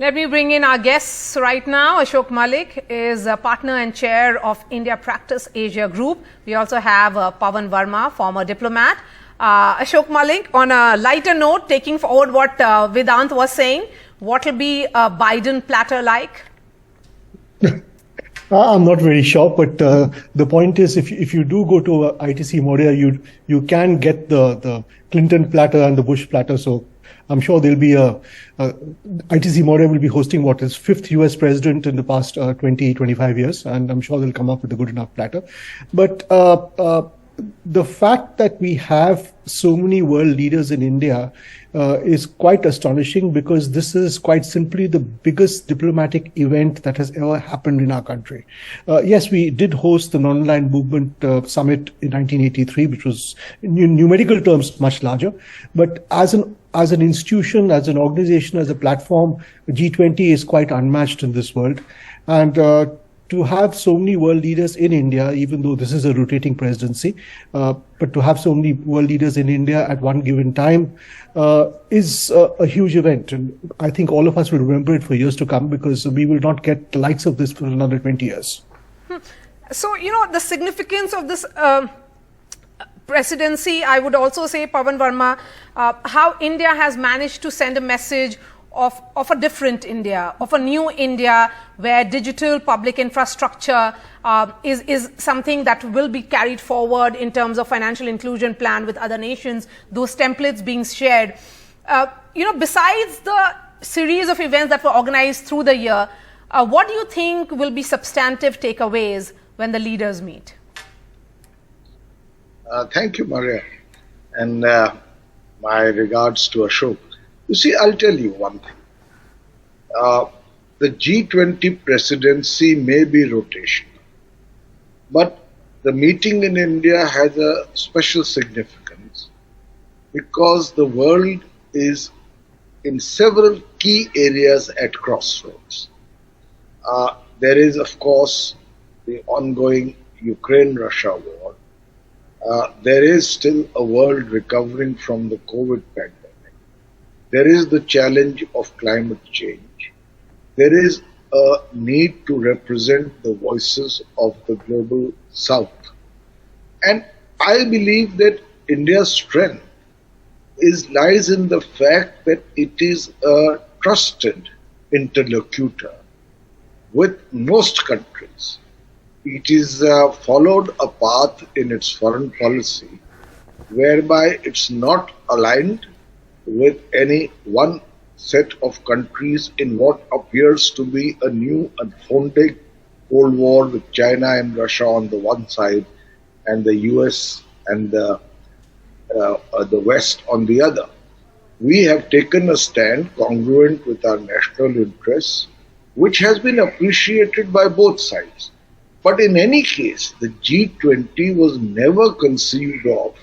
Let me bring in our guests right now. Ashok Malik is a partner and chair of India Practice Asia Group. We also have Pawan Verma, former diplomat. Ashok Malik, on a lighter note, taking forward what Vedant was saying, what will be a Biden platter like? I'm not very sure, but the point is, if you do go to ITC Moria, you can get the Clinton platter and the Bush platter. So I'm sure there'll be ITC Moria will be hosting what is fifth US president in the past 20-25 years, and I'm sure they'll come up with a good enough platter. But the fact that we have so many world leaders in India is quite astonishing, because this is quite simply the biggest diplomatic event that has ever happened in our country. Yes, we did host the Non-Aligned Movement Summit in 1983, which was in numerical terms much larger. But as an institution, as an organization, as a platform, G20 is quite unmatched in this world. And to have so many world leaders in India, even though this is a rotating presidency, but to have so many world leaders in India at one given time is a huge event. And I think all of us will remember it for years to come, because we will not get the likes of this for another 20 years. So, the significance of this presidency, I would also say, Pawan Verma, how India has managed to send a message of a different India, of a new India, where digital public infrastructure is something that will be carried forward in terms of financial inclusion plan with other nations, those templates being shared. Besides the series of events that were organized through the year, what do you think will be substantive takeaways when the leaders meet? Thank you, Maria, and my regards to Ashok. You see, I'll tell you one thing. The G20 presidency may be rotational, but the meeting in India has a special significance, because the world is in several key areas at crossroads. There is, of course, the ongoing Ukraine-Russia war. There is still a world recovering from the COVID pandemic. There is the challenge of climate change. There is a need to represent the voices of the global South. And I believe that India's strength lies in the fact that it is a trusted interlocutor with most countries. It is followed a path in its foreign policy whereby it's not aligned with any one set of countries in what appears to be a new unfolding Cold War with China and Russia on the one side, and the US and the West on the other. We have taken a stand congruent with our national interests, which has been appreciated by both sides. But in any case, the G20 was never conceived of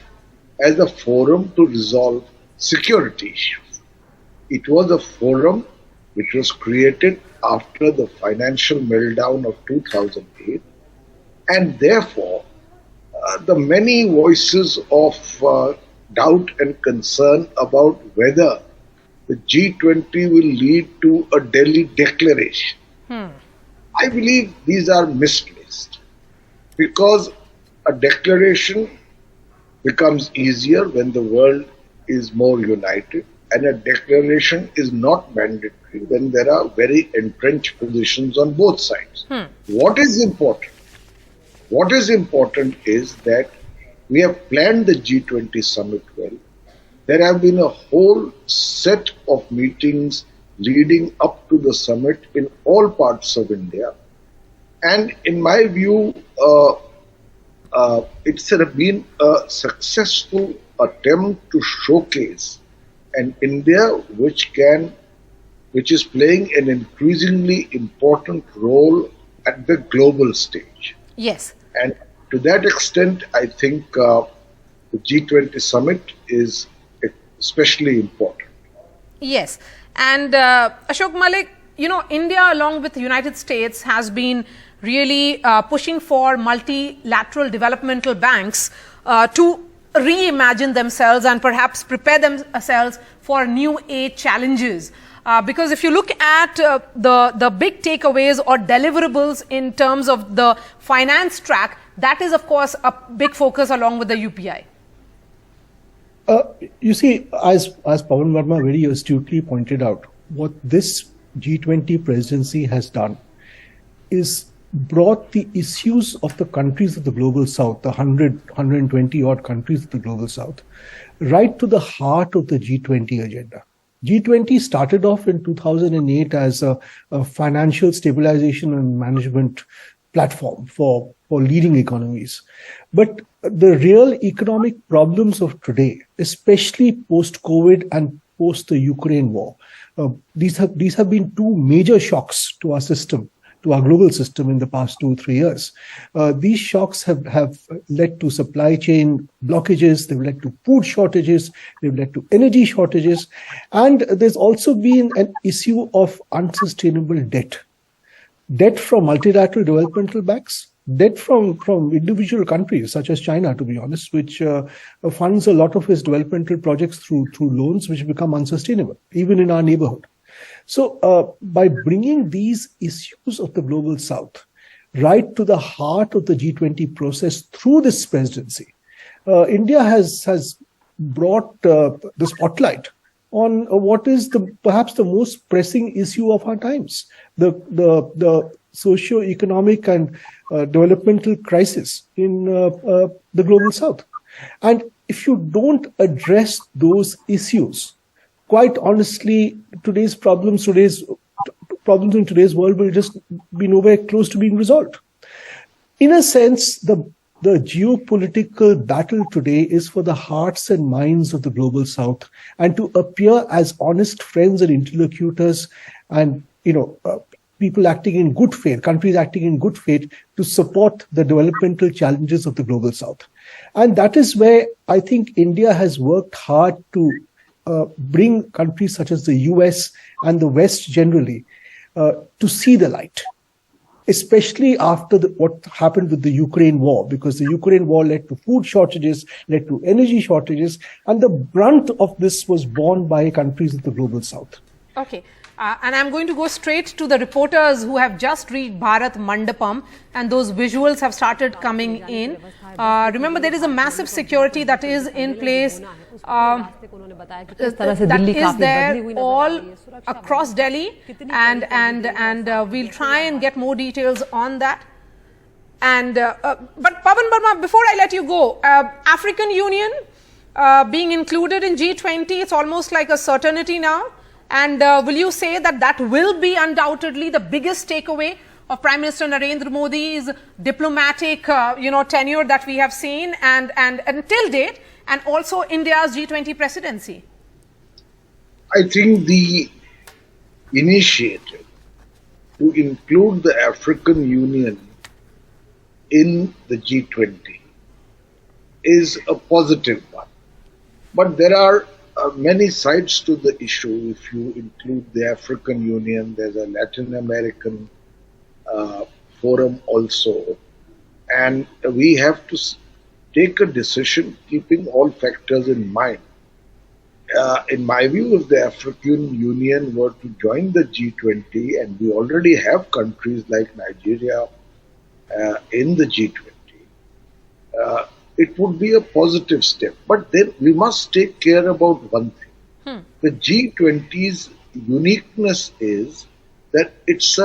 as a forum to resolve security issues. It was a forum which was created after the financial meltdown of 2008, and therefore the many voices of doubt and concern about whether the G20 will lead to a Delhi declaration, I believe these are misplaced, because a declaration becomes easier when the world is more united, and a declaration is not mandatory when there are very entrenched positions on both sides. What is important? What is important is that we have planned the G20 summit well. There have been a whole set of meetings leading up to the summit in all parts of India. And in my view, it's been a successful attempt to showcase an India which is playing an increasingly important role at the global stage. Yes. And to that extent, I think the G20 summit is especially important. Yes. And Ashok Malik, India along with the United States has been really pushing for multilateral developmental banks to reimagine themselves and perhaps prepare themselves for new age challenges. Because if you look at the big takeaways or deliverables in terms of the finance track, that is, of course, a big focus along with the UPI. You see, as Pawan Verma very astutely pointed out, what this G20 presidency has done is brought the issues of the countries of the global south, the 120 odd countries of the global south, right to the heart of the G20 agenda. G20 started off in 2008 as a financial stabilization and management platform for leading economies. But the real economic problems of today, especially post-COVID and post the Ukraine war, these have been two major shocks to our system, to our global system in the past 2-3 years. These shocks have led to supply chain blockages, they've led to food shortages, they've led to energy shortages, and there's also been an issue of unsustainable debt. Debt from multilateral developmental banks, debt from individual countries such as China, to be honest, which funds a lot of its developmental projects through loans which become unsustainable, even in our neighborhood. So by bringing these issues of the global south right to the heart of the G20 process through this presidency, India has brought the spotlight on what is perhaps the most pressing issue of our times, the socio-economic and developmental crisis in the global south. And if you don't address those issues, quite honestly, today's problems in today's world will just be nowhere close to being resolved. In a sense, the geopolitical battle today is for the hearts and minds of the global south, and to appear as honest friends and interlocutors, and people acting in good faith, countries acting in good faith to support the developmental challenges of the global south. And that is where I think India has worked hard to bring countries such as the US and the West generally to see the light, especially after what happened with the Ukraine war, because the Ukraine war led to food shortages, led to energy shortages, and the brunt of this was borne by countries of the global south. Okay. And I'm going to go straight to the reporters who have just reached Bharat Mandapam, and those visuals have started coming in. Remember, there is a massive security that is in place, that is there all across Delhi, and we'll try and get more details on that. And but Pawan Verma, before I let you go, African Union being included in G20, it's almost like a certainty now. And will you say that that will be undoubtedly the biggest takeaway of Prime Minister Narendra Modi's diplomatic, tenure that we have seen and until date, and also India's G20 presidency? I think the initiative to include the African Union in the G20 is a positive one. But there are many sides to the issue. If you include the African Union, there's a Latin American forum also. And we have to take a decision keeping all factors in mind. In my view, if the African Union were to join the G20, and we already have countries like Nigeria in the G20, it would be a positive step. But then we must take care about one thing. The G20's uniqueness is that it's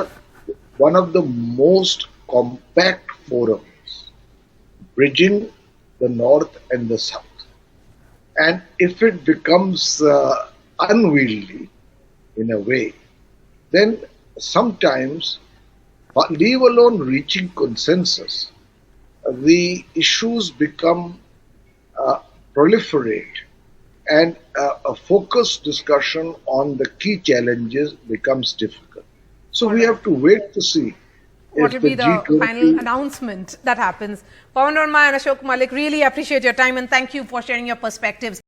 one of the most compact forums, bridging the North and the South. And if it becomes unwieldy in a way, then sometimes, leave alone reaching consensus, the issues become proliferate, and a focused discussion on the key challenges becomes difficult. So we have to wait to see what will be the final announcement that happens. Pawan Verma and Ashok Malik, really appreciate your time, and thank you for sharing your perspectives.